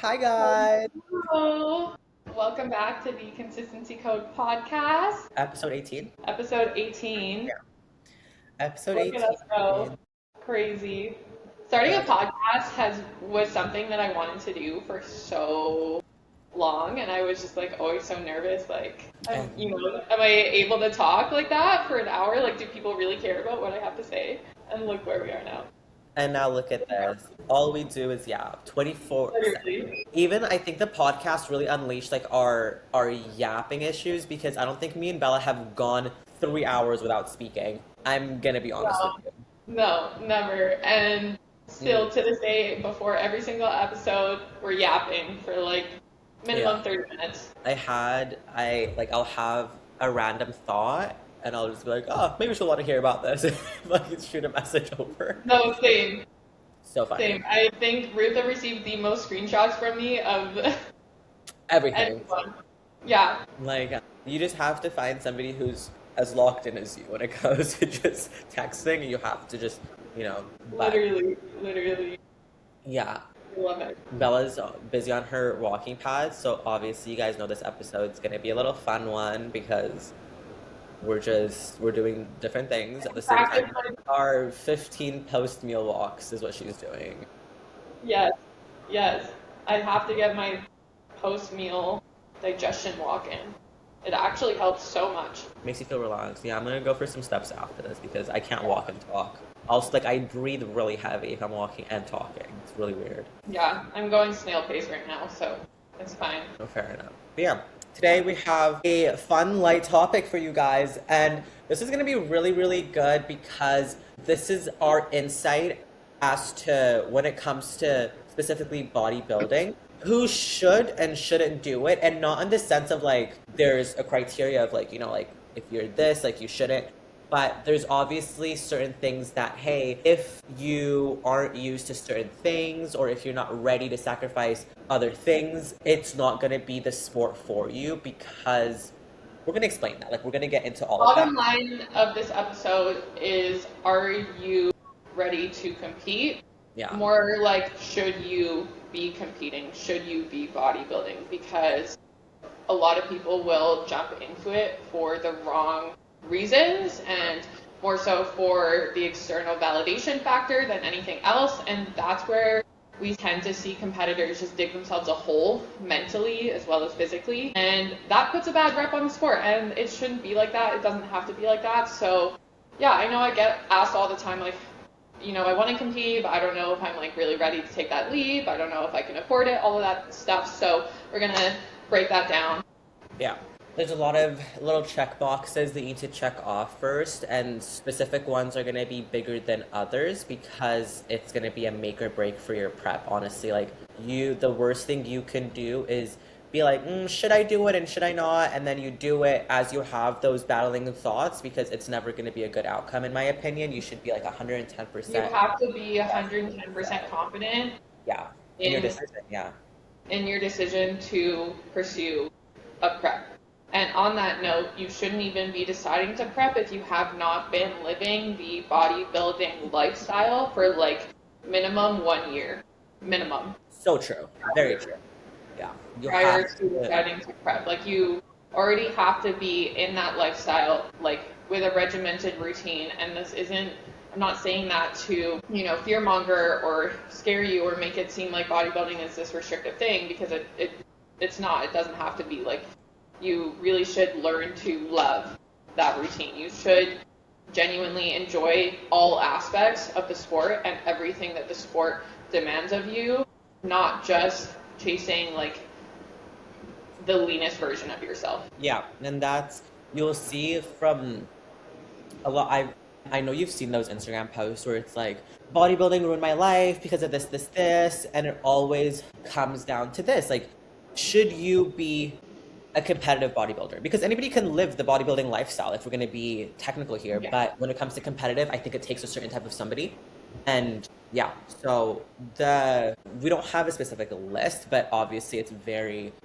Hi guys. Hello. Welcome back to the Consistency Code podcast, Episode 18. episode 18. Yeah. Episode Look at us go. 18. Crazy. Starting a Guys, podcast was something that I wanted to do for so long, and I was just like always so nervous. Like, and, am I able to talk like that for an hour? Like, do people really care about what I have to say? And look where we are now. and now look at this. All we do is 24. Literally. Even I think the podcast really unleashed like our yapping issues because I don't think me and Bella have gone 3 hours without speaking. I'm gonna be honest No, with no, never. And you. still to this day, before every single episode, we're yapping for like Yeah. minimum 30 minutes. I'll have a random thought and I'll just be like, oh, maybe she'll want to hear about this. Like shoot a message over. No, same, So funny. same. I think Ruth have received the most screenshots from me of Everything. anyone. Yeah, Like, you just have to find somebody who's as locked in as you when it comes to just texting. You have to just, you know, but literally. yeah. Love it. Bella's busy on her walking pad, so obviously you guys know this episode's gonna be a little fun one because we're doing different things at the same Practice time. my, Our 15 post meal walks is what she's doing. yes, yes. I have to get my post-meal digestion walk in. It actually helps so much. Makes you feel relaxed. Yeah, I'm gonna go for some steps after this because I can't walk and talk. Also, like I breathe really heavy if I'm walking and talking. It's really weird. Yeah, I'm going snail pace right now, so it's fine. Oh, fair enough. But yeah, today we have a fun, light topic for you guys, and this is gonna be really, really good because this is our insight as to when it comes to specifically bodybuilding, who should and shouldn't do it, and not in the sense of like there's a criteria of like, like if you're this, like you shouldn't. But there's obviously certain things that, hey, if you aren't used to certain things or if you're not ready to sacrifice other things, it's not going to be the sport for you because we're going to explain that. Like, we're going to get into all of that. Bottom line of this episode is, are you ready to compete? Yeah. More like, should you be competing? Should you be bodybuilding? Because a lot of people will jump into it for the wrong reasons and more so for the external validation factor than anything else. And that's where we tend to see competitors just dig themselves a hole mentally as well as physically. And that puts a bad rep on the sport. And it shouldn't be like that. It doesn't have to be like that. So yeah, I know I get asked all the time, like, I want to compete, but I don't know if I'm like really ready to take that leap. I don't know if I can afford it, all of that stuff. So we're going to break that down. Yeah. There's a lot of little check boxes that you need to check off first, and specific ones are going to be bigger than others because it's going to be a make or break for your prep, honestly. Like, the worst thing you can do is be like, should I do it and should I not? And then you do it as you have those battling thoughts because it's never going to be a good outcome, in my opinion. You should be like 110%. You have to be 110% confident Yeah. In your decision, yeah. in your decision to pursue a prep. And on that note, you shouldn't even be deciding to prep if you have not been living the bodybuilding lifestyle for like minimum 1 year. Minimum. So true. Very true. Yeah. You Prior have to deciding to prep. Like, you already have to be in that lifestyle, like with a regimented routine. And this isn't, I'm not saying that to, fearmonger or scare you or make it seem like bodybuilding is this restrictive thing, because it's not. It doesn't have to be. Like, you really should learn to love that routine. You should genuinely enjoy all aspects of the sport and everything that the sport demands of you, not just chasing like the leanest version of yourself. Yeah, and you'll see from a lot. I know you've seen those Instagram posts where it's like, bodybuilding ruined my life because of this, and it always comes down to this. Like, should you be a competitive bodybuilder? Because anybody can live the bodybuilding lifestyle if we're going to be technical here. Yeah. But when it comes to competitive, I think it takes a certain type of somebody. And yeah, so we don't have a specific list, but obviously it's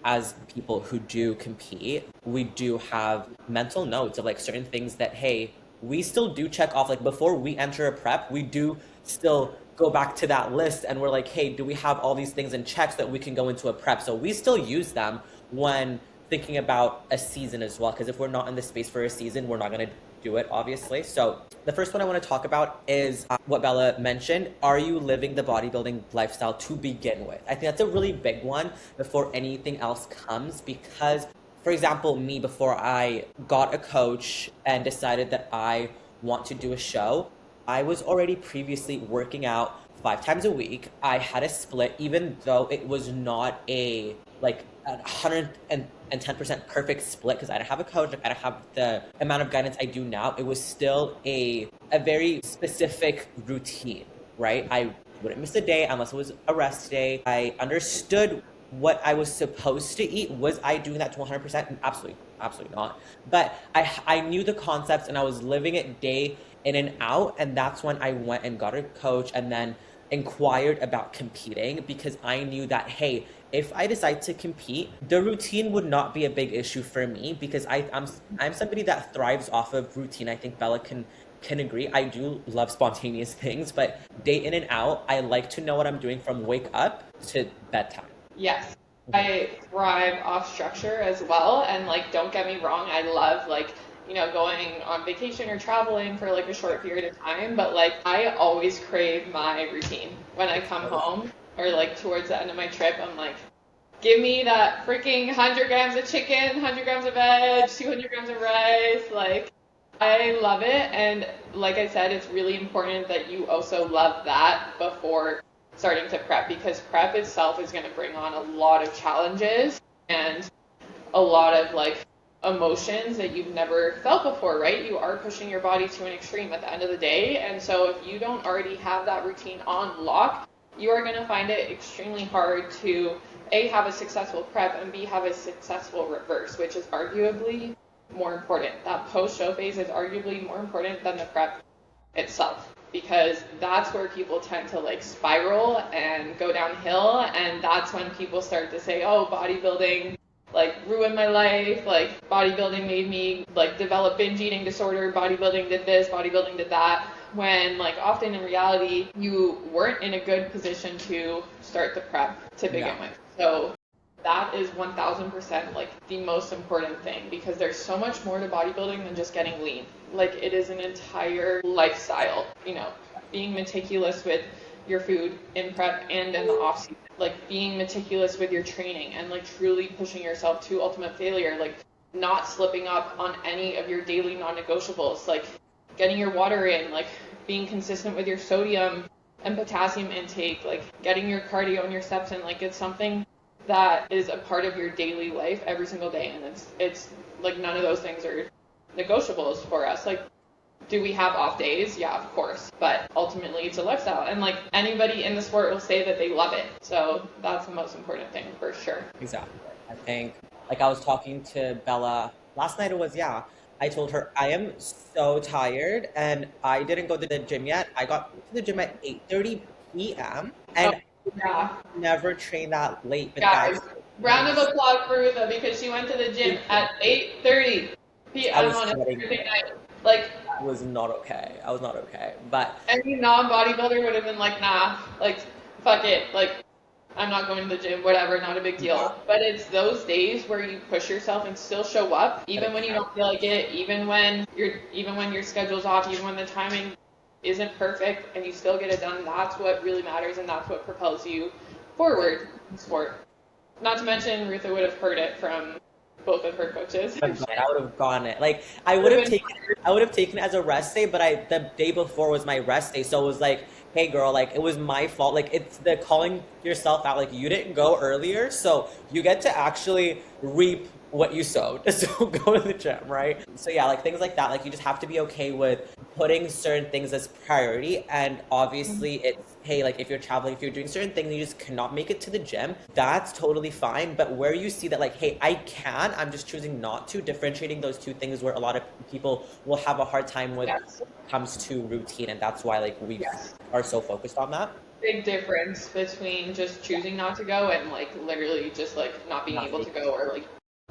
as people who do compete, we do have mental notes of like certain things that, hey, we still do check off. Like, before we enter a prep, we do still go back to that list and we're like, hey, do we have all these things in check so that we can go into a prep? So we still use them when thinking about a season as well, because if we're not in the space for a season, we're not going to do it, obviously. So the first one I want to talk about is what Bella mentioned. Are you living the bodybuilding lifestyle to begin with? I think that's a really big one before anything else comes, because, for example, me, before I got a coach and decided that I want to do a show, I was already previously working out 5 times a week. I had a split, even though it was not a 110% perfect split, because I didn't have a coach, I didn't have the amount of guidance I do now. It was still a very specific routine, right? I wouldn't miss a day unless it was a rest day. I understood what I was supposed to eat. Was I doing that to 100%? Absolutely not. But I knew the concepts and I was living it day in and out. And that's when I went and got a coach and then inquired about competing, because I knew that, hey, if I decide to compete, the routine would not be a big issue for me, because I'm somebody that thrives off of routine. I think Bella can agree. I do love spontaneous things, but day in and out, I like to know what I'm doing from wake up to bedtime. Yes. I thrive off structure as well. And like, don't get me wrong, I love going on vacation or traveling for like a short period of time. But like, I always crave my routine when I come home or like towards the end of my trip. I'm like, give me that freaking 100 grams of chicken, 100 grams of veg, 200 grams of rice. Like, I love it. And like I said, it's really important that you also love that before starting to prep, because prep itself is going to bring on a lot of challenges and a lot of like emotions that you've never felt before, right? You are pushing your body to an extreme at the end of the day. And so if you don't already have that routine on lock, you are going to find it extremely hard to A, have a successful prep, and B, have a successful reverse, which is arguably more important. That post-show phase is arguably more important than the prep itself, because that's where people tend to like spiral and go downhill. And that's when people start to say, oh, bodybuilding like ruined my life, like bodybuilding made me like develop binge eating disorder, bodybuilding did this, bodybuilding did that, when like often in reality you weren't in a good position to start the prep to begin with. So that is 1000% like the most important thing, because there's so much more to bodybuilding than just getting lean. Like, it is an entire lifestyle, being meticulous with your food in prep and in the off season, like being meticulous with your training and like truly pushing yourself to ultimate failure, like not slipping up on any of your daily non-negotiables, like getting your water in, like being consistent with your sodium and potassium intake, like getting your cardio and your steps in. Like, it's something that is a part of your daily life every single day, and it's like none of those things are negotiables for us. Like, do we have off days? Yeah, of course. But ultimately, it's a lifestyle. And like, anybody in the sport will say that they love it. So that's the most important thing for sure. Exactly. I think, like, I was talking to Bella last night. I told her I am so tired and I didn't go to the gym yet. I got to the gym at 8:30 p.m. and never trained that late. But guys, round of applause for Rutha, because she went to the gym at 8:30 p.m. on a Thursday night. Like, I was not okay. But any non-bodybuilder would have been like, nah, like, fuck it, like, I'm not going to the gym, whatever, not a big deal. But it's those days where you push yourself and still show up, even when you don't feel like it, even when your schedule's off, even when the timing isn't perfect, and you still get it done. That's what really matters, and that's what propels you forward in sport. Not to mention, Rutha would have heard it from both of her coaches. I would have gotten it. Like, I would have taken it as a rest day, but the day before was my rest day, so it was like, hey girl, like, it was my fault. Like, it's the calling yourself out, like, you didn't go earlier, so you get to actually reap what you sowed. So go to the gym, right? So yeah, like, things like that, like, you just have to be okay with putting certain things as priority. And obviously it's, hey, like, if you're traveling, if you're doing certain things and you just cannot make it to the gym, that's totally fine. But where you see that, like, hey, I'm just choosing not to, differentiating those two things where a lot of people will have a hard time with when it comes to routine. And that's why, like, we are so focused on that. Big difference between just choosing not to go and like literally just like not being able to go, or like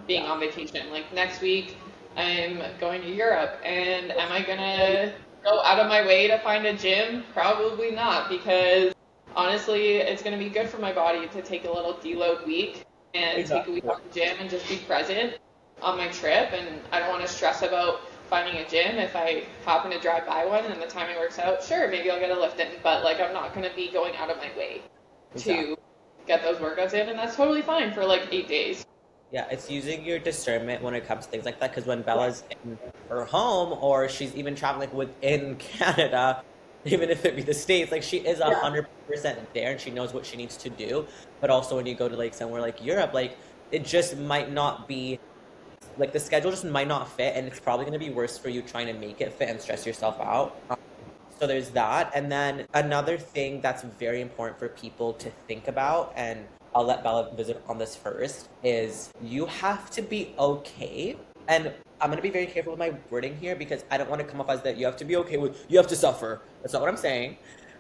being on vacation. Like, next week I'm going to Europe, and am I gonna go out of my way to find a gym? Probably not, because honestly, it's going to be good for my body to take a little deload week and take a week off the gym and just be present on my trip. And I don't want to stress about finding a gym. If I happen to drive by one and the timing works out, sure, maybe I'll get a lift in, but like I'm not going to be going out of my way to get those workouts in, and that's totally fine for like 8 days. Yeah, it's using your discernment when it comes to things like that, because when Bella's in her home or she's even traveling within Canada, even if it be the States, like she is 100% there and she knows what she needs to do. But also when you go to like somewhere like Europe, like it just might not be, like the schedule just might not fit, and it's probably going to be worse for you trying to make it fit and stress yourself out. So there's that. And then another thing that's very important for people to think about, and I'll let Bella visit on this first, is you have to be okay. And I'm going to be very careful with my wording here because I don't want to come off as that you have to be okay with, you have to suffer. That's not what I'm saying.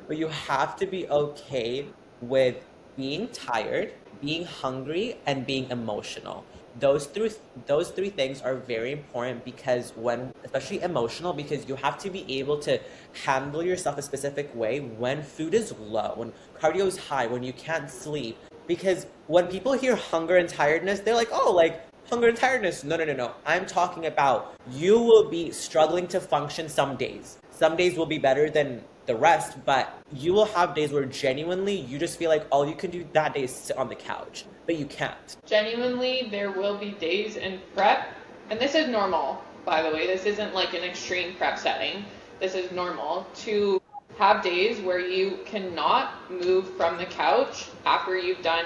But you have to be okay with being tired, being hungry, and being emotional. Those three things are very important, because when, especially emotional, because you have to be able to handle yourself a specific way when food is low, when cardio is high, when you can't sleep. Because when people hear hunger and tiredness, they're like, oh, like hunger and tiredness. No. I'm talking about you will be struggling to function some days. Some days will be better than the rest, but you will have days where genuinely you just feel like all you can do that day is sit on the couch, but you can't. Genuinely, there will be days in prep, and this is normal, by the way. This isn't like an extreme prep setting. This is normal to have days where you cannot move from the couch after you've done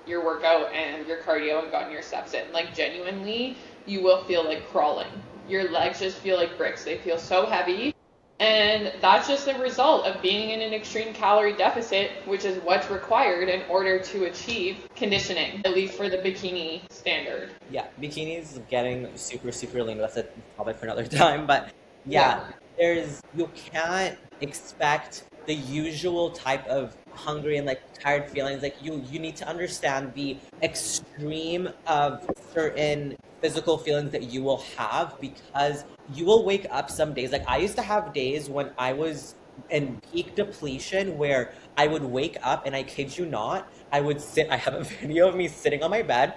your workout and your cardio and gotten your steps in. Like genuinely, you will feel like crawling. Your legs just feel like bricks. They feel so heavy. And that's just the result of being in an extreme calorie deficit, which is what's required in order to achieve conditioning, at least for the bikini standard. Yeah, bikinis getting super, super lean. That's a topic for another time. But yeah. You can't expect the usual type of hungry and like tired feelings. Like you need to understand the extreme of certain physical feelings that you will have, because you will wake up some days. Like I used to have days when I was in peak depletion where I would wake up and I kid you not, I have a video of me sitting on my bed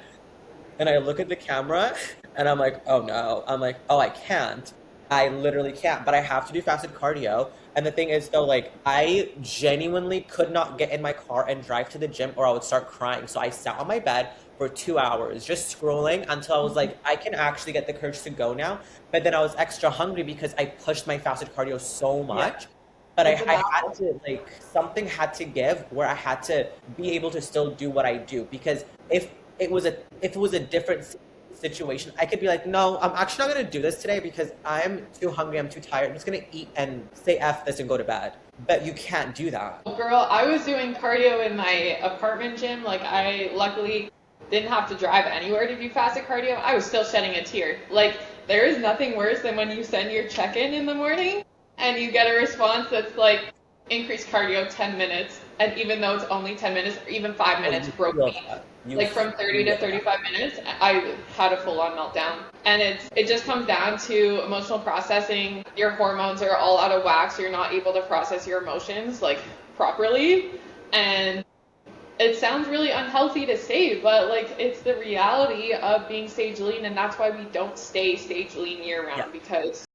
and I look at the camera and I'm like, oh no. I'm like, oh, I can't. I literally can't, but I have to do fasted cardio. And the thing is though, like I genuinely could not get in my car and drive to the gym or I would start crying. So I sat on my bed for 2 hours just scrolling until I was like, I can actually get the courage to go now. But then I was extra hungry because I pushed my fasted cardio so much. Yeah. But I had to, like, something had to give where I had to be able to still do what I do. Because if it was a different situation, I could be like, no, I'm actually not going to do this today because I'm too hungry, I'm too tired. I'm just going to eat and say F this and go to bed. But you can't do that. Girl, I was doing cardio in my apartment gym. Like, I luckily didn't have to drive anywhere to do fasted cardio. I was still shedding a tear. Like, there is nothing worse than when you send your check-in in the morning and you get a response that's like, increase cardio 10 minutes. And even though it's only 10 minutes or even 5 minutes, broke me. Like from 30 to 35 minutes, I had a full-on meltdown. And it just comes down to emotional processing. Your hormones are all out of whack, so you're not able to process your emotions like properly. And it sounds really unhealthy to say, but like it's the reality of being stage lean, and that's why we don't stay stage lean year round, because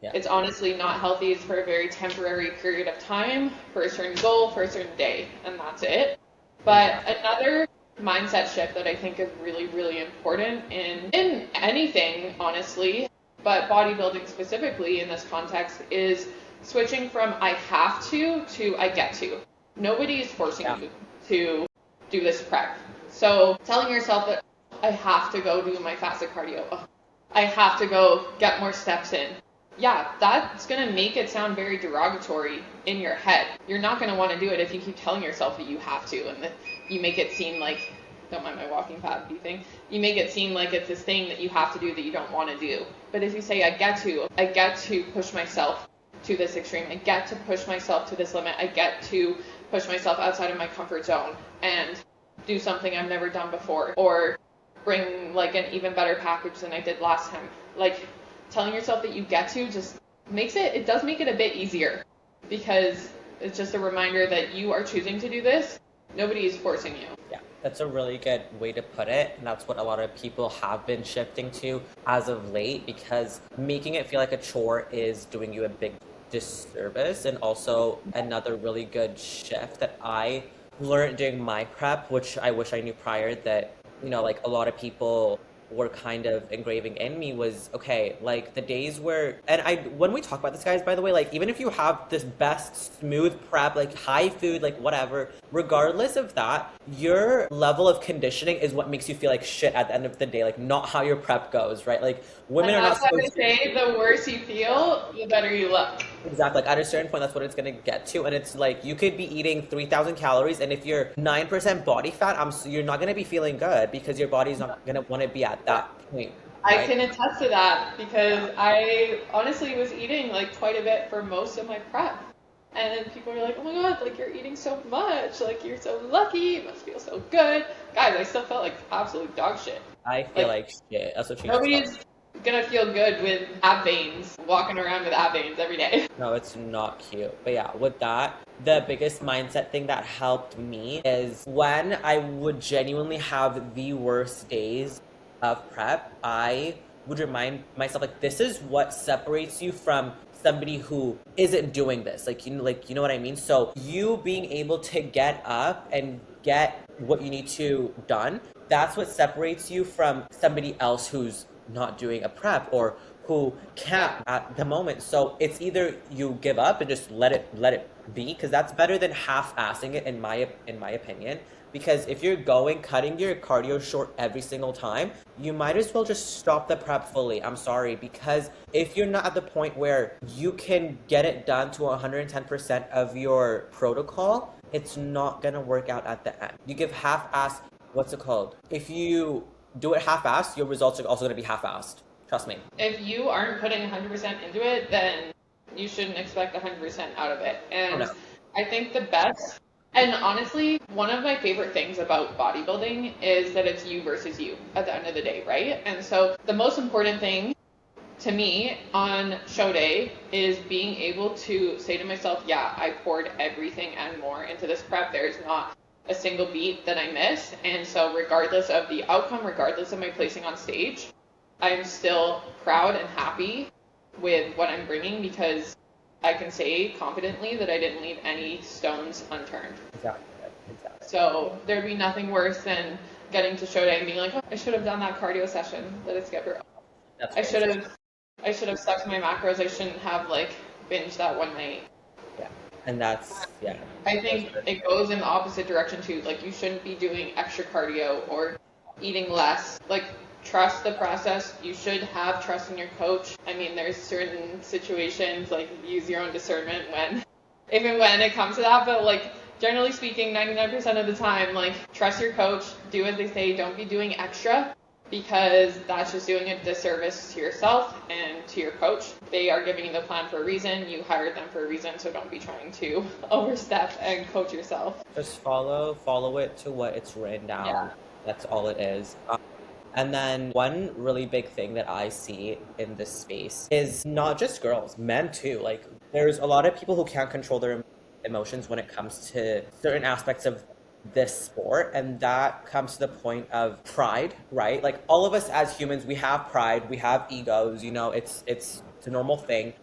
it's honestly not healthy. It's for a very temporary period of time, for a certain goal, for a certain day, and that's it. But another mindset shift that I think is really, really important in anything, honestly, but bodybuilding specifically in this context, is switching from I have to I get to. Nobody is forcing you to do this prep. So telling yourself that I have to go do my fasted cardio, I have to go get more steps in. Yeah, that's going to make it sound very derogatory in your head. You're not going to want to do it if you keep telling yourself that you have to, and that you make it seem like, don't mind my walking pad beeping, you make it seem like it's this thing that you have to do that you don't want to do. But if you say, I get to push myself to this extreme, I get to push myself to this limit, I get to push myself outside of my comfort zone and do something I've never done before, or bring like an even better package than I did last time. Like, telling yourself that you get to just it does make it a bit easier because it's just a reminder that you are choosing to do this. Nobody is forcing you. Yeah, that's a really good way to put it. And that's what a lot of people have been shifting to as of late, because making it feel like a chore is doing you a big disservice. And also another really good shift that I learned during my prep, which I wish I knew prior, that, you know, like a lot of people were kind of engraving in me, was okay, like the days where, and I, when we talk about this, guys, by the way, like even if you have this best smooth prep, like high food, like whatever, regardless of that, your level of conditioning is what makes you feel like shit at the end of the day, like not how your prep goes, right? Like women And are not that's why supposed they say the worse you feel, the better you look. Exactly. Like at a certain point, that's what it's gonna get to, and it's like you could be eating 3,000 calories, and if you're 9% body fat, you're not gonna be feeling good because your body's not gonna want to be at that point. I Right? can attest to that because I honestly was eating like quite a bit for most of my prep. And then people are like, oh my god, like you're eating so much, like you're so lucky, you must feel so good. Guys, I still felt like absolute dog shit. I feel like shit. That's what she Nobody's gonna feel good with ab veins, walking around with ab veins every day. No, it's not cute. But yeah, with that, the biggest mindset thing that helped me is when I would genuinely have the worst days of prep, I would remind myself, like, this is what separates you from somebody who isn't doing this. Like, you know what I mean? So you being able to get up and get what you need to done, that's what separates you from somebody else who's not doing a prep or who can't at the moment. So it's either you give up and just let it be, because that's better than half-assing it in my opinion. Because if you're cutting your cardio short every single time, you might as well just stop the prep fully. I'm sorry, because if you're not at the point where you can get it done to 110% of your protocol, it's not gonna work out at the end. You give half-ass, what's it called? If you do it half-assed, your results are also gonna be half-assed. Trust me. If you aren't putting 100% into it, then you shouldn't expect 100% out of it. And no. I think the best, and honestly, one of my favorite things about bodybuilding is that it's you versus you at the end of the day, right? And so the most important thing to me on show day is being able to say to myself, yeah, I poured everything and more into this prep. There's not a single beat that I miss. And so regardless of the outcome, regardless of my placing on stage, I'm still proud and happy with what I'm bringing because I can say confidently that I didn't leave any stones unturned. Exactly. So there'd be nothing worse than getting to show day and being like, oh, I should have done that cardio session that I skipped. I should have stuck to my macros. I shouldn't have like binged that one night. Yeah. And that's, yeah. I think it goes in the opposite direction too. Like you shouldn't be doing extra cardio or eating less. Like trust the process. You should have trust in your coach. I mean, there's certain situations, like use your own discernment when it comes to that, but like generally speaking, 99% of the time, like trust your coach, do as they say, don't be doing extra because that's just doing a disservice to yourself and to your coach. They are giving you the plan for a reason. You hired them for a reason, so don't be trying to overstep and coach yourself. Just follow it to what it's written down. Yeah. That's all it is. And then one really big thing that I see in this space is not just girls, men too. Like there's a lot of people who can't control their emotions when it comes to certain aspects of this sport, and that comes to the point of pride, right? Like all of us as humans, we have pride, we have egos, you know, it's a normal thing.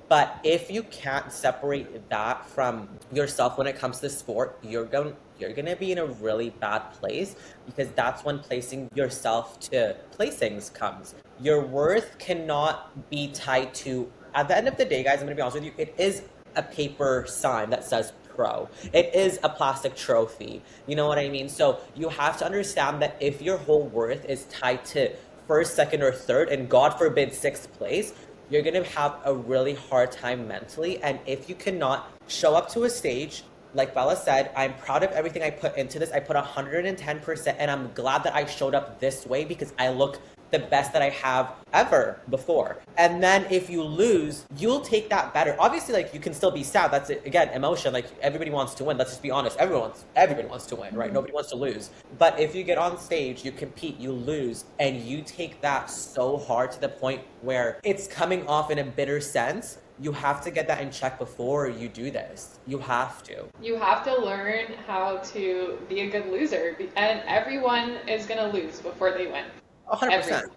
But if you can't separate that from yourself when it comes to sport, you're gonna be in a really bad place, because that's when placing yourself to placings comes. Your worth cannot be tied to, at the end of the day, guys, I'm gonna be honest with you, it is a paper sign that says pro. It is a plastic trophy. You know what I mean? So you have to understand that if your whole worth is tied to first, second, or third, and God forbid sixth place, you're gonna have a really hard time mentally. And if you cannot show up to a stage, like Bella said, I'm proud of everything I put into this. I put 110%, and I'm glad that I showed up this way because I look the best that I have ever before. And then if you lose, you'll take that better. Obviously, like, you can still be sad. That's it. Again, emotion. Like, everybody wants to win. Let's just be honest. Everybody wants to win, right? Nobody wants to lose. But if you get on stage, you compete, you lose, and you take that so hard to the point where it's coming off in a bitter sense, you have to get that in check before you do this. You have to. You have to learn how to be a good loser, and everyone is going to lose before they win. 100%.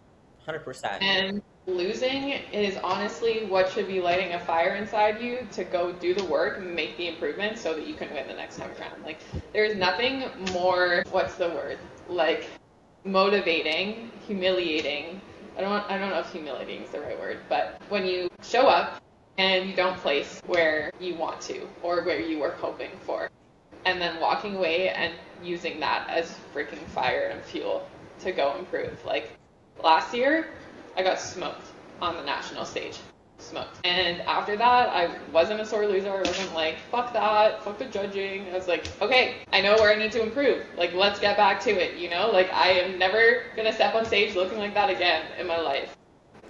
100%. And losing is honestly what should be lighting a fire inside you to go do the work and make the improvements so that you can win the next time around. Like, there's nothing more, what's the word? Like, motivating, humiliating. I don't know if humiliating is the right word, but when you show up and you don't place where you want to or where you were hoping for, and then walking away and using that as freaking fire and fuel to go improve. Like, last year, I got smoked on the national stage. Smoked. And after that, I wasn't a sore loser. I wasn't like, fuck that, fuck the judging. I was like, okay, I know where I need to improve. Like, let's get back to it, you know? Like, I am never gonna step on stage looking like that again in my life.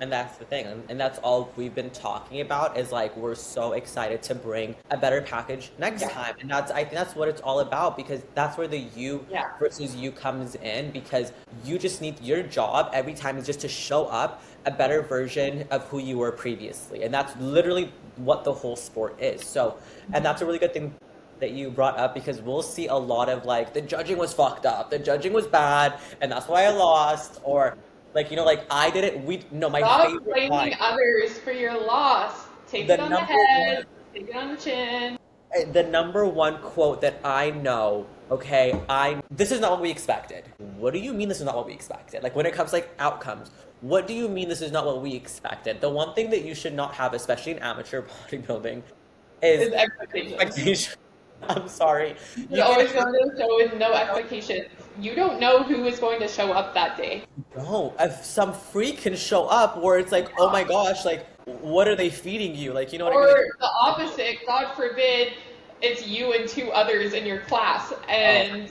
And that's the thing. And that's all we've been talking about is, like, we're so excited to bring a better package next time. And I think that's what it's all about, because that's where the you versus you comes in, because you just need, your job every time is just to show up a better version of who you were previously. And that's literally what the whole sport is. So, and that's a really good thing that you brought up, because we'll see a lot of, like, the judging was fucked up, the judging was bad, and that's why I lost, or, like, you know, like, I did it. My Stop favorite blaming line. others for your loss. Take it on the head, take it on the chin. The number one quote that I know, okay, this is not what we expected. What do you mean this is not what we expected? Like, when it comes to, like, outcomes, what do you mean this is not what we expected? The one thing that you should not have, especially in amateur bodybuilding, is expectation. I'm sorry. You always go to a show with no expectations. You don't know who is going to show up that day. No, if some freak can show up where it's like, oh my gosh, like, what are they feeding you? Like, you know what I mean? Or the opposite, God forbid, it's you and two others in your class, and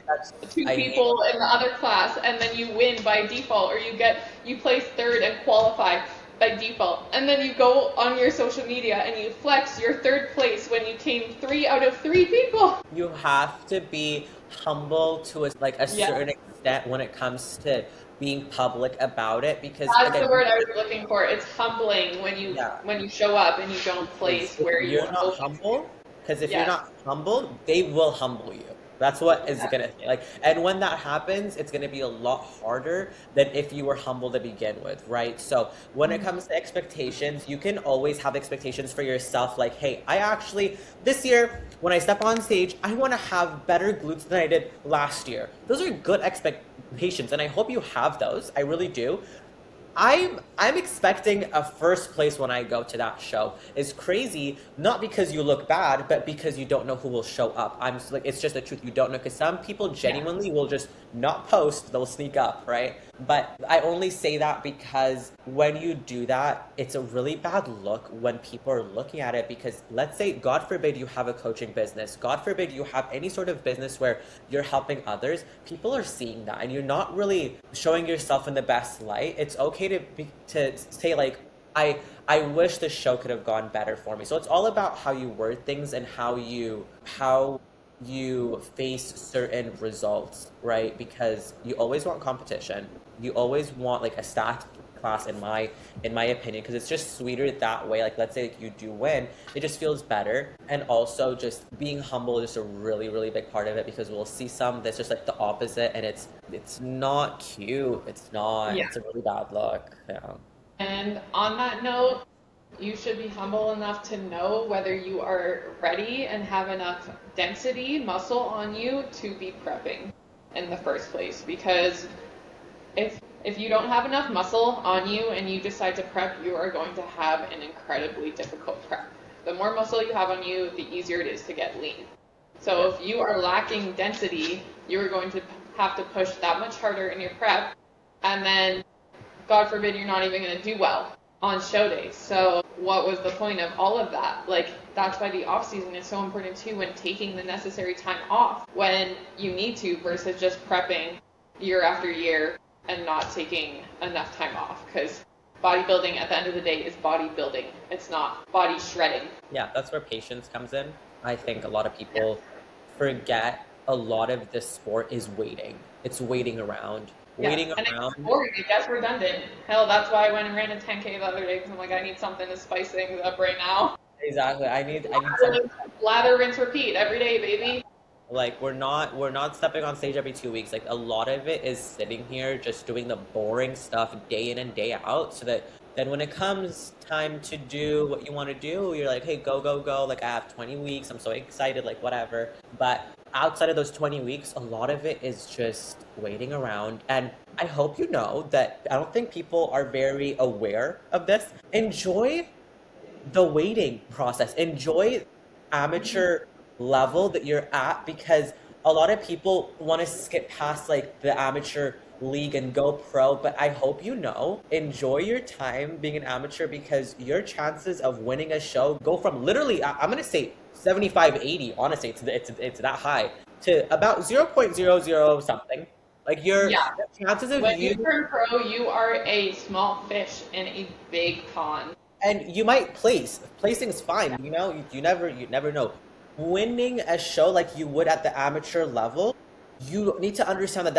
two people in the other class, and then you win by default, or you place third and qualify by default, and then you go on your social media and you flex your third place when you came 3 out of 3 people. You have to be humble to a certain extent when it comes to being public about it, because that's the word I was looking for. It's humbling when you show up and you don't place where you're not humble. Because if you're not humble, they will humble you. That's what is going to, like, and when that happens, it's going to be a lot harder than if you were humble to begin with, right? So when it comes to expectations, you can always have expectations for yourself. Like, hey, I actually, this year, when I step on stage, I want to have better glutes than I did last year. Those are good expectations, and I hope you have those. I really do. I'm expecting a first place when I go to that show. It's crazy, not because you look bad, but because you don't know who will show up. I'm like, it's just the truth. You don't know, because some people genuinely will just not post. They'll sneak up, right? But I only say that because when you do that, it's a really bad look when people are looking at it, because let's say, God forbid, you have a coaching business. God forbid you have any sort of business where you're helping others. People are seeing that and you're not really showing yourself in the best light. It's okay to say, like, I wish the show could have gone better for me. So it's all about how you word things and how you face certain results, right? Because you always want competition. You always want, like, a stat class, in my opinion, because it's just sweeter that way. Like, let's say, like, you do win, it just feels better. And also, just being humble is just a really, really big part of it, because we'll see some that's just like the opposite, and it's not cute. It's not. It's a really bad look. Yeah. And on that note, you should be humble enough to know whether you are ready and have enough density, muscle on you to be prepping in the first place. Because if you don't have enough muscle on you and you decide to prep, you are going to have an incredibly difficult prep. The more muscle you have on you, the easier it is to get lean. So if you are lacking density, you are going to have to push that much harder in your prep, and then, God forbid, you're not even going to do well on show days. So what was the point of all of that? Like, that's why the off season is so important too, when taking the necessary time off when you need to, versus just prepping year after year and not taking enough time off, because bodybuilding at the end of the day is bodybuilding. It's not body shredding. Yeah, that's where patience comes in. I think a lot of people forget a lot of this sport is waiting. It's waiting around. Waiting And around. it's boring. It gets redundant. Hell, that's why I went and ran a 10K the other day, because I'm like, I need something to spice things up right now. Exactly. I need something. Lather, rinse, repeat every day, baby. Like we're not stepping on stage every 2 weeks. Like a lot of it is sitting here just doing the boring stuff day in and day out, so that then when it comes time to do what you want to do, you're like, hey, go, go, go. Like I have 20 weeks. I'm so excited, like whatever. But outside of those 20 weeks, a lot of it is just waiting around. And I hope you know that I don't think people are very aware of this. Enjoy the waiting process. Enjoy amateur level that you're at, because a lot of people want to skip past like the amateur league and go pro, but I hope you know, enjoy your time being an amateur, because your chances of winning a show go from literally, I'm gonna say 75, 80, honestly, it's that high, to about 0.00 something. Like your chances of When you you turn pro, you are a small fish in a big pond. and you might place. Placing's fine, you know, you never know. Winning a show like you would at the amateur level, you need to understand that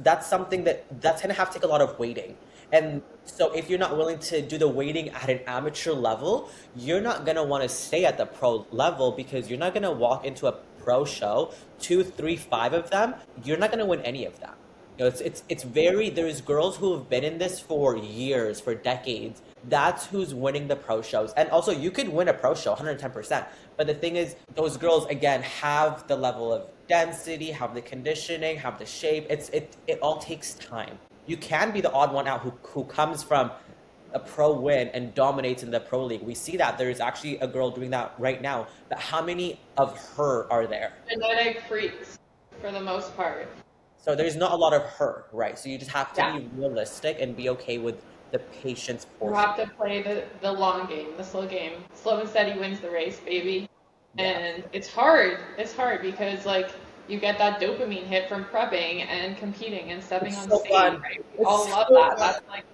that's something that's gonna have to take a lot of waiting. And so if you're not willing to do the waiting at an amateur level, you're not gonna want to stay at the pro level, because you're not gonna walk into a pro show, 2, 3, 5 of them, you're not gonna win any of them. You know, it's very, there's girls who have been in this for years, for decades. That's who's winning the pro shows. And also, you could win a pro show 110%. But the thing is, those girls, again, have the level of density, have the conditioning, have the shape. It all takes time. You can be the odd one out who comes from a pro win and dominates in the pro league. We see that there's actually a girl doing that right now. But how many of her are there? Genetic freaks, for the most part. So there's not a lot of her, right? So you just have to be realistic and be okay with the patience portion. You have to play the long game, the slow game. Slow and steady wins the race, baby. Yeah. And it's hard. It's hard because, like, you get that dopamine hit from prepping and competing and stepping on stage. Right? We all love that. That's like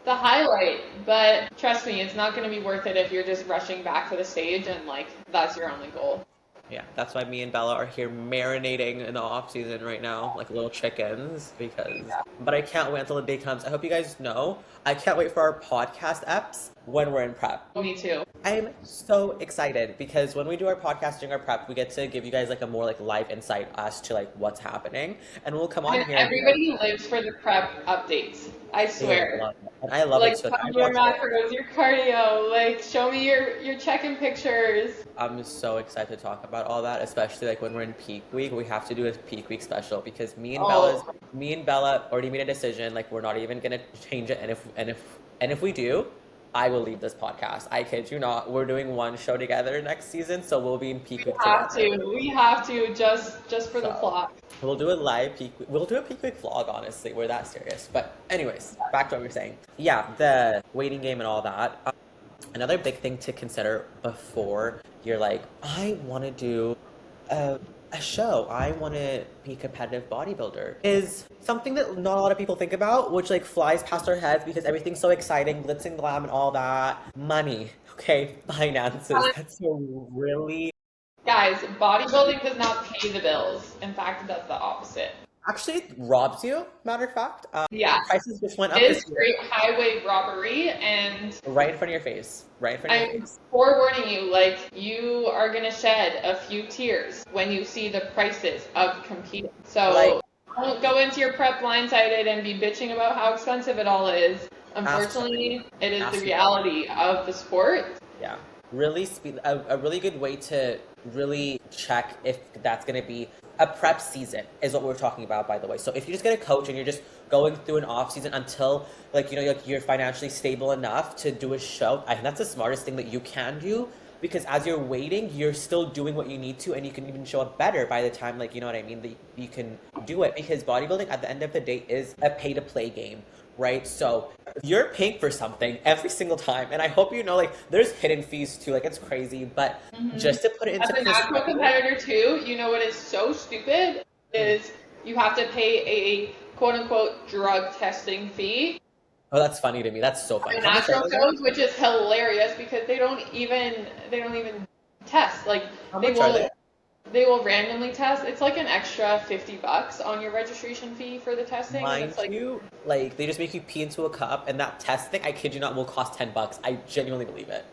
the highlight. But trust me, it's not going to be worth it if you're just rushing back to the stage and, like, that's your only goal. Yeah, that's why me and Bella are here marinating in the off season right now, like little chickens, but I can't wait until the day comes. I hope you guys know, I can't wait for our podcast eps when we're in prep. Me too. I'm so excited, because when we do our podcast during our prep, we get to give you guys like a more like live insight as to like what's happening, and we'll come on And here. everybody lives for the prep updates. I swear. And I love like, it. So your macros, your cardio, like show me your check-in pictures. I'm so excited to talk about all that, especially like when we're in peak week. We have to do a peak week special, because me and Bella already made a decision. Like we're not even gonna change it, and if we do, I will leave this podcast. I kid you not. We're doing one show together next season, so we'll be in peak week together. We have to just for the plot. We'll do a live peak. We'll do a peak week vlog. Honestly, we're that serious. But anyways, back to what we were saying. Yeah, the waiting game and all that. Another big thing to consider before you're like, I want to do a show, I want to be a competitive bodybuilder, is something that not a lot of people think about, which like flies past our heads because everything's so exciting, glitz and glam and all that. Money, okay, finances. That's a really... Guys, bodybuilding does not pay the bills. In fact, it does the opposite. Actually, it robs you, matter of fact. Prices just went up. It is straight highway robbery, and right in front of your face. Right in front of your face. I'm forewarning you, like, you are going to shed a few tears when you see the prices of competing. So don't go into your prep blindsided and be bitching about how expensive it all is. Unfortunately, it is the reality of the sport. Yeah. Really a really good way to really check if that's going to be a prep season is what we're talking about, by the way. So if you just get a coach and you're just going through an off season until like, you know, you're financially stable enough to do a show, I think that's the smartest thing that you can do, because as you're waiting, you're still doing what you need to, and you can even show up better by the time, like, you know what I mean, that you can do it, because bodybuilding at the end of the day is a pay to play game. Right? So you're paying for something every single time. And I hope you know, like, there's hidden fees too. Like, it's crazy. But just to put it into perspective. As a national competitor too, you know what is so stupid is you have to pay a quote unquote drug testing fee Oh, that's funny to me. That's so funny. for How much are natural they again? shows, which is hilarious because they don't even test. Like How they much are they? will they will randomly test. It's like an extra $50 on your registration fee for the testing, and Mind it's like you, like they just make you pee into a cup, and that test thing, I kid you not, will cost $10. I genuinely believe it.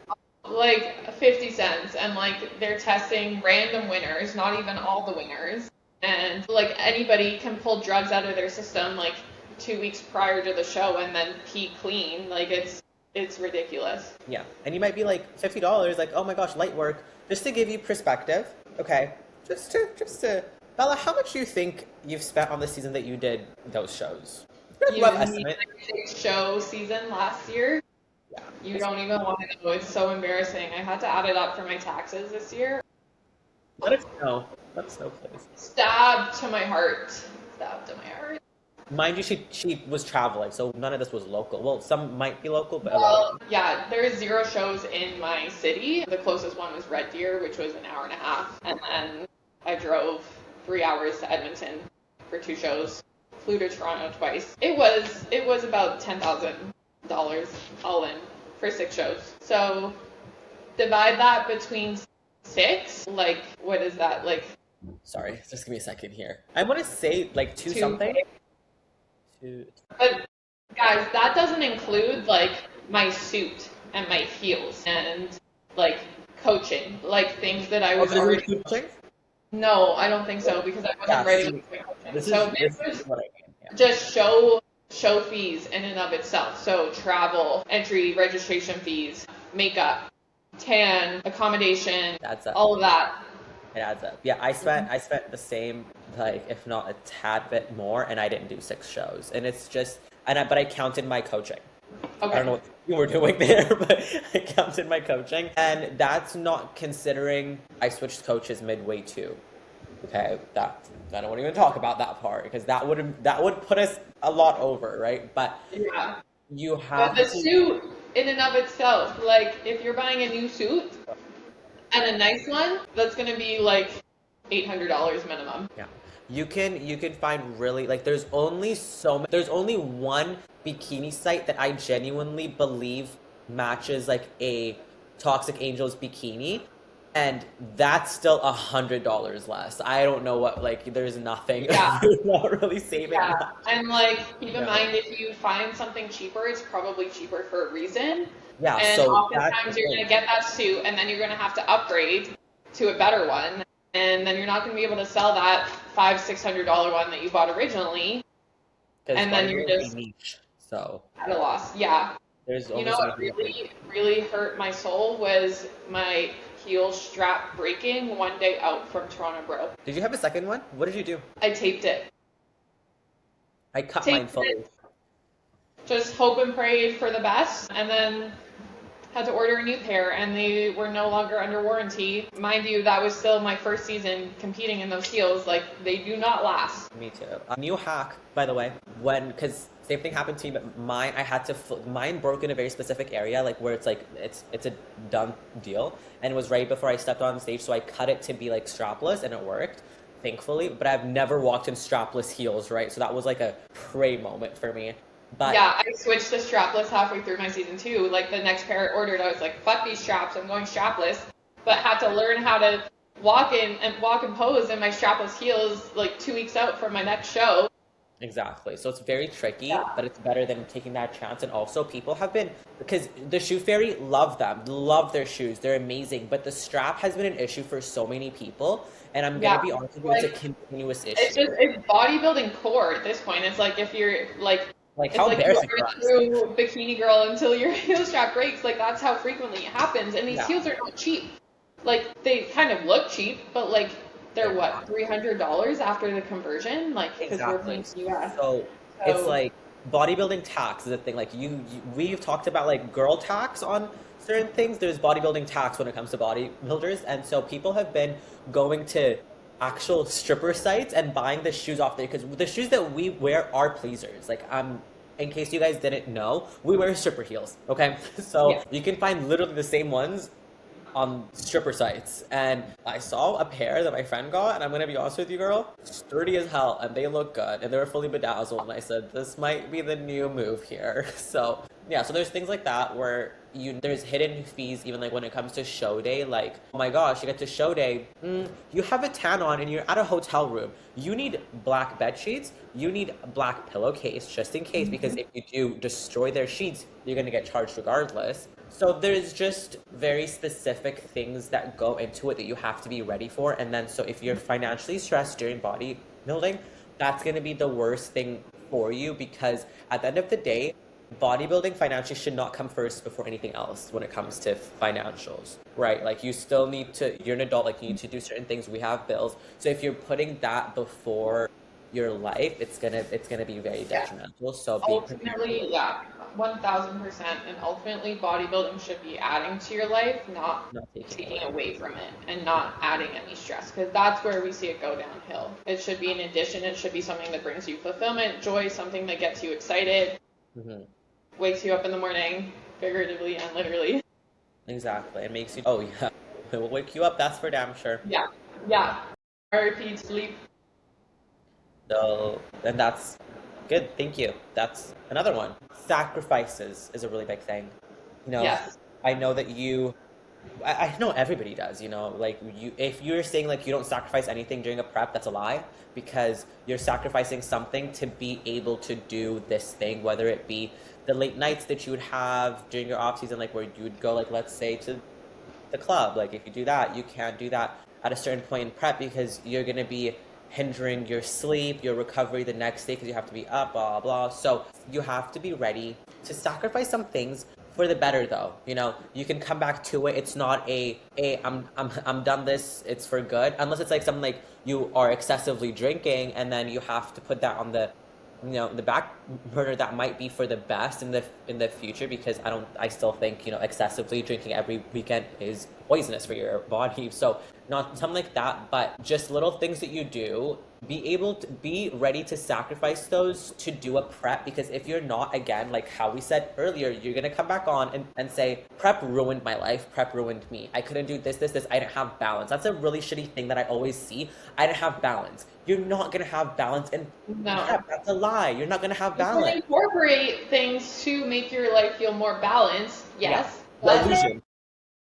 50 cents, and like they're testing random winners, not even all the winners, and like anybody can pull drugs out of their system like 2 weeks prior to the show and then pee clean. Like it's ridiculous. Yeah, and you might be like $50, like oh my gosh, light work. Just to give you perspective, okay? Just to Bella, how much do you think you've spent on the season that you did those shows? You Rough mean estimate. like show season last year? Yeah. You don't even want to know. It's so embarrassing. I had to add it up for my taxes this year. Let us know. Let us know, please. Stabbed to my heart. Stabbed to my heart. Mind you, she was traveling, so none of this was local. Well, some might be local, but a lot of Well, yeah, there's 0 shows in my city. The closest one was Red Deer, which was an hour and a half. And then I drove 3 hours to Edmonton for 2 shows. Flew to Toronto twice. It was about $10,000 all in for 6 shows. So divide that between 6. Like, what is that? Like Sorry, just give me a second here. I want to say like two 2. something. Two. But guys, that doesn't include like my suit and my heels and like coaching, like things that I Oh, was did you already. do coaching? No, I don't think so because I Yeah, wasn't ready see, with my coaching. this So is this was what I mean. Yeah. just show fees in and of itself. So travel, entry, registration fees, makeup, tan, accommodation, That's up. all of that. It adds up. Yeah, I spent the same, like if not a tad bit more, and I didn't do 6 shows. And it's just but I counted my coaching. I don't know Okay. what you were doing there, but I counted my coaching, and that's not considering I switched coaches midway too. Okay, that I don't want to even talk about that part because that would put us a lot over, right? But Yeah. you But have the to. suit in and of itself, like if you're buying a new suit, and a nice one, that's gonna be like $800 minimum. Yeah. You can find really like there's only one bikini site that I genuinely believe matches like a Toxic Angels bikini, and that's still $100 less. I don't know what like there's nothing. Yeah, You're not really saving yeah. that. And like keep in No. mind if you find something cheaper, it's probably cheaper for a reason. Yeah, And so that's the oftentimes you're thing. gonna get that suit and then you're gonna have to upgrade to a better one. And then you're not gonna be able to sell that $500-$600 one that you bought originally. Because And then you're bodybuilding is just a niche. So at a loss. Yeah. there's You know almost what anything out there. really hurt my soul was my heel strap breaking one day out from Toronto Bro. Did you have a second one? What did you do? I taped it. I cut mine Taped fully. it. Just hope and prayed for the best, and then had to order a new pair, and they were no longer under warranty. Mind you, that was still my first season competing in those heels. Like, they do not last. Me too. A new hack, by the way, because same thing happened to me, but mine I had to mine broke in a very specific area, like where it's like it's a done deal, and it was right before I stepped on stage, so I cut it to be like strapless, and it worked, thankfully. But I've never walked in strapless heels, right? So that was like a pray moment for me. But Yeah, I switched to strapless halfway through my season two. Like, the next pair I ordered, I was like, fuck these straps, I'm going strapless. But had to learn how to walk and pose in my strapless heels like 2 weeks out from my next show. exactly. So it's very tricky, Yeah. but it's better than taking that chance. And also, people have been, because the shoe fairy love them, love their shoes. They're amazing. But the strap has been an issue for so many people. And I'm going Yeah, to be honest with you, it's a like, continuous it's issue. it's bodybuilding core at this point. It's like if you're like, Like, it's how like you embarrassing for are us. through bikini girl until your heel strap breaks. Like, that's how frequently it happens. And these Yeah. heels are not cheap. Like, they kind of look cheap, but like they're They're what, not. $300 after the conversion? Like, because we're Exactly. paying US. So it's So like bodybuilding tax is a thing. Like we've talked about like girl tax on certain things. There's bodybuilding tax when it comes to bodybuilders, and so people have been going to actual stripper sites and buying the shoes off there because the shoes that we wear are pleasers. Like in case you guys didn't know, we wear stripper heels. Okay, so yeah, you can find literally the same ones on stripper sites, and I saw a pair that my friend got, and I'm gonna be honest with you, girl, sturdy as hell, and they look good, and they were fully bedazzled, and I said, this might be the new move here. So yeah, so there's things like that where there's hidden fees even like when it comes to show day. Like, oh my gosh, you get to show day, you have a tan on and you're at a hotel room. You need black bed sheets, you need a black pillowcase just in case, because if you do destroy their sheets, you're gonna get charged regardless. So there's just very specific things that go into it that you have to be ready for. And then so if you're financially stressed during bodybuilding, that's gonna be the worst thing for you, because at the end of the day, bodybuilding financially should not come first before anything else when it comes to financials, right? Like, you still need to, you're an adult, like, you need to do certain things. We have bills. So if you're putting that before your life, it's gonna be very detrimental. So ultimately, 1000%. And ultimately, bodybuilding should be adding to your life, not taking away from it, and not adding any stress, because that's where we see it go downhill. It should be an addition. It should be something that brings you fulfillment, joy, something that gets you excited. Wakes you up in the morning, figuratively and literally. Exactly. It makes you, oh yeah, it will wake you up, that's for damn sure. Yeah. Repeat, sleep. So, and that's good, thank you. That's another one. Sacrifices is a really big thing. You know, Yes. I know that I know everybody does, like, if you're saying like you don't sacrifice anything during a prep, that's a lie, because you're sacrificing something to be able to do this thing, whether it be the late nights that you would have during your off season, like where you would go, like, let's say to the club. Like, if you do that, you can't do that at a certain point in prep, because you're going to be hindering your sleep, your recovery the next day, because you have to be up, blah, blah. So you have to be ready to sacrifice some things for the better, though. You can come back to it. It's not I'm done this, it's for good, unless it's like something like you are excessively drinking, and then you have to put that on the the back burner. That might be for the best in the future, because I still think excessively drinking every weekend is poisonous for your body. So not something like that, but just little things that you do, be ready to sacrifice those to do a prep, because if you're not, again, like how we said earlier, you're gonna come back on and say, prep ruined my life, prep ruined me, I couldn't do this, I didn't have balance. That's a really shitty thing that I always see. I didn't have balance. You're not gonna have balance in prep. That's a lie. You're not gonna have balance. You can incorporate things to make your life feel more balanced, yes. Illusion.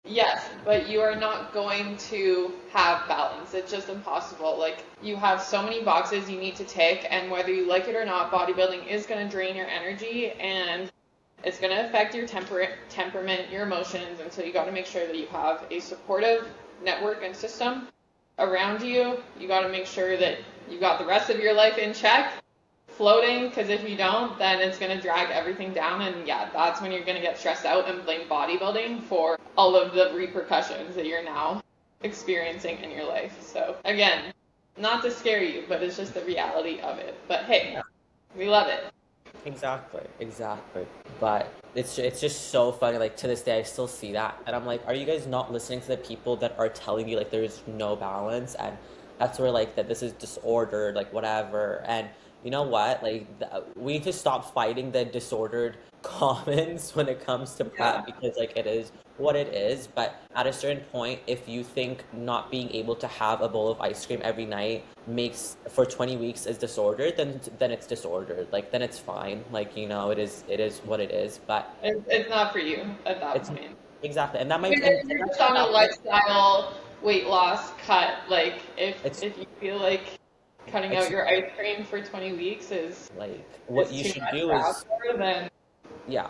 Yes, but you are not going to have balance. It's just impossible. Like, you have so many boxes you need to tick, and whether you like it or not, bodybuilding is going to drain your energy, and it's going to affect your temperament, your emotions, and so you got to make sure that you have a supportive network and system around you. You got to make sure that you got the rest of your life in check, floating, because if you don't, then it's going to drag everything down, and that's when you're going to get stressed out and blame bodybuilding for all of the repercussions that you're now experiencing in your life. So again, not to scare you, but it's just the reality of it. But hey, we love it. Exactly. But it's just so funny. Like, to this day, I still see that, and I'm like, are you guys not listening to the people that are telling you like there's no balance, and that's where like that this is disordered, like whatever. And you know what? Like, we need to stop fighting the disordered comments when it comes to prep, because like it is what it is. But at a certain point, if you think not being able to have a bowl of ice cream every night makes for 20 weeks is disordered, then it's disordered. Like, then it's fine. Like, it is what it is. But it's not for you at that point. Exactly, and that might. If you're just on a lifestyle weight loss cut, like if you feel like cutting out your ice cream for 20 weeks is like what you should do is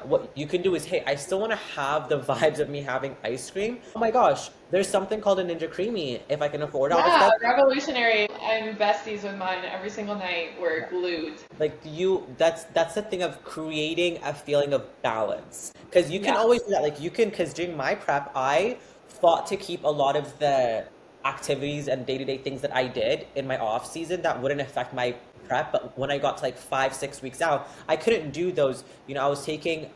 what you can do is, hey, I still want to have the vibes of me having ice cream. Oh my gosh, there's something called a Ninja Creamy. If I can afford it, revolutionary. I'm besties with mine every single night. We're glued. Like, that's the thing of creating a feeling of balance, because you can always do that. Like, you can, because during my prep, I fought to keep a lot of the activities and day-to-day things that I did in my off season that wouldn't affect my prep. But when I got to like 5-6 weeks out, I couldn't do those. I was taking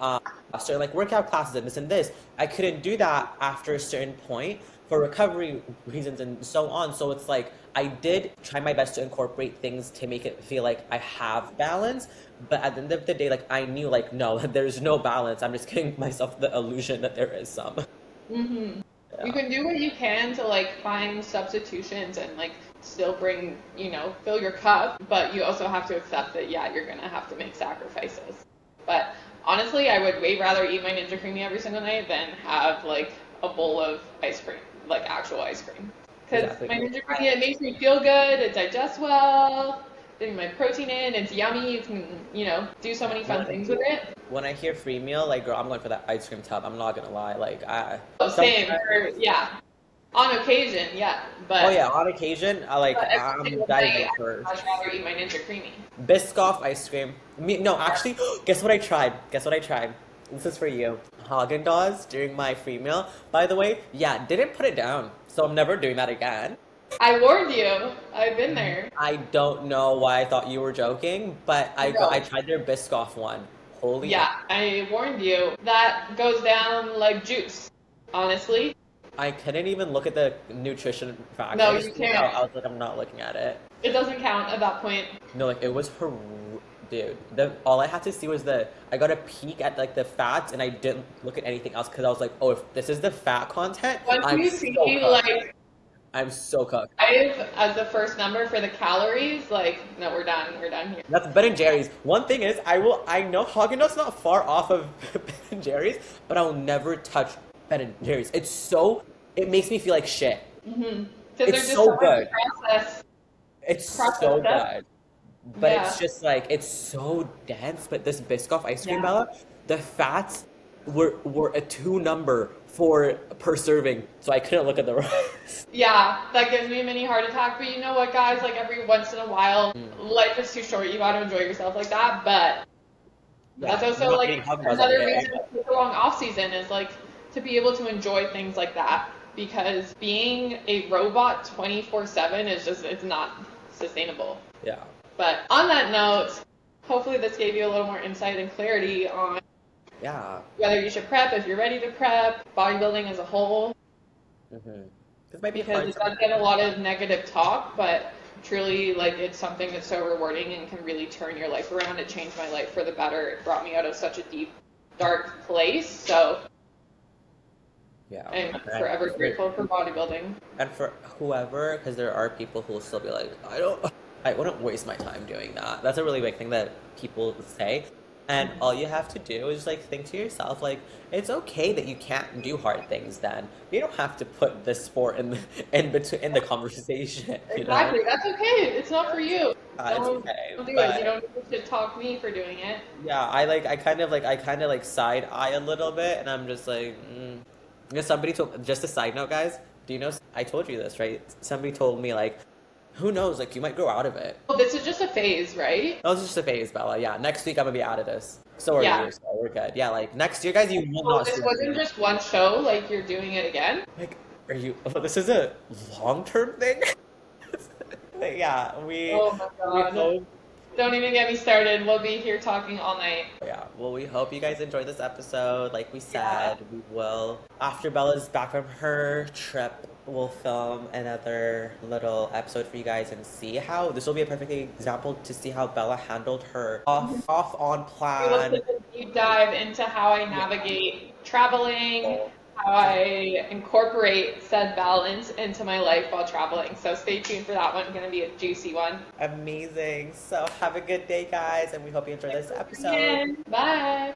certain like workout classes and this and this. I couldn't do that after a certain point for recovery reasons and so on. So it's like, I did try my best to incorporate things to make it feel like I have balance. But at the end of the day, like, I knew, like, no, there's no balance. I'm just giving myself the illusion that there is some. Mm-hmm. You can do what you can to like find substitutions and like still bring, fill your cup, but you also have to accept that, yeah, you're gonna have to make sacrifices. But honestly, I would way rather eat my Ninja Creamy every single night than have like a bowl of ice cream, like actual ice cream. Because Exactly. my Ninja Creamy, it makes me feel good, it digests well, getting my protein in, it's yummy, you can, do so many fun things with it. When I hear free meal, like, girl, I'm going for that ice cream tub. I'm not gonna lie. Like, Same, yeah. On occasion, yeah, but. Oh yeah, on occasion, Every I'm single diving night, for I'd rather eat my Ninja Creamy. Biscoff ice cream. No, actually, guess what I tried? Guess what I tried? This is for you. Haagen-Dazs during my free meal. By the way, yeah, didn't put it down, so I'm never doing that again. I warned you. I've been there. I don't know why I thought you were joking, but No. I tried their Biscoff one. Holy. Yeah, I warned you. That goes down like juice, honestly. I couldn't even look at the nutrition facts. No, I just you can't. I was like, I'm not looking at it. It doesn't count at that point. No, like it was dude. All I had to see was I got a peek at like the fats, and I didn't look at anything else because I was like, oh, if this is the fat content, Once I'm you so see cooked. like I'm so cooked. 5 as the first number for the calories, like no, we're done. We're done here. That's Ben and Jerry's. One thing is, I know Haagen-Dazs not far off of Ben and Jerry's, but I'll never touch Ben and Jerry's. It makes me feel like shit. Because It's so good. Process. It's Process so that. good. But Yeah. it's just like, it's so dense. But this Biscoff ice cream, Yeah. Bella, the fats were a 2 number per serving, so I couldn't look at the rest. Yeah, that gives me a mini heart attack. But you know what, guys? Like every once in a while, life is too short. You gotta enjoy yourself like that. But that's also not like eating Haagen-Dazs another every day. reason to take a long off season is like to be able to enjoy things like that. Because being a robot 24/7 is just, it's not sustainable. Yeah. But on that note, hopefully this gave you a little more insight and clarity on Yeah. whether you should prep, if you're ready to prep, bodybuilding as a whole. This might be Because hard. it does get a lot of negative talk, but truly, like, it's something that's so rewarding and can really turn your life around. It changed my life for the better. It brought me out of such a deep, dark place. So Yeah. I'm forever grateful for bodybuilding. And for whoever, because there are people who will still be like, I wouldn't waste my time doing that. That's a really big thing that people say. And all you have to do is like think to yourself, like, it's okay that you can't do hard things then. You don't have to put the sport in the conversation. You know? Exactly. That's okay. It's not for you. It's Don't okay. do but- it. You don't need to talk me for doing it. Yeah, I kind of side eye a little bit, and I'm just like, You know, somebody told, just a side note, guys, do you know, I told you this, right? Somebody told me, like, who knows, like, you might grow out of it. Well, this is just a phase, right? That was just a phase, Bella. Yeah, next week I'm gonna be out of this. So are Yeah. you, so we're good. Yeah, like, next year, guys, you will Well, not this see wasn't me. just one show, like you're doing it again. Like, this is a long-term thing? But yeah, Oh my we god. hope, Don't even get me started. We'll be here talking all night. yeah, well, we hope you guys enjoyed this episode. Like we said, we will, after Bella's back from her trip, we'll film another little episode for you guys and see how, this will be a perfect example to see how Bella handled her off on We will plan. take a deep dive into how I navigate traveling, how I incorporate said balance into my life while traveling. So stay tuned for that one. It's going to be a juicy one. Amazing. So have a good day, guys, and we hope you enjoyed this episode. Bye.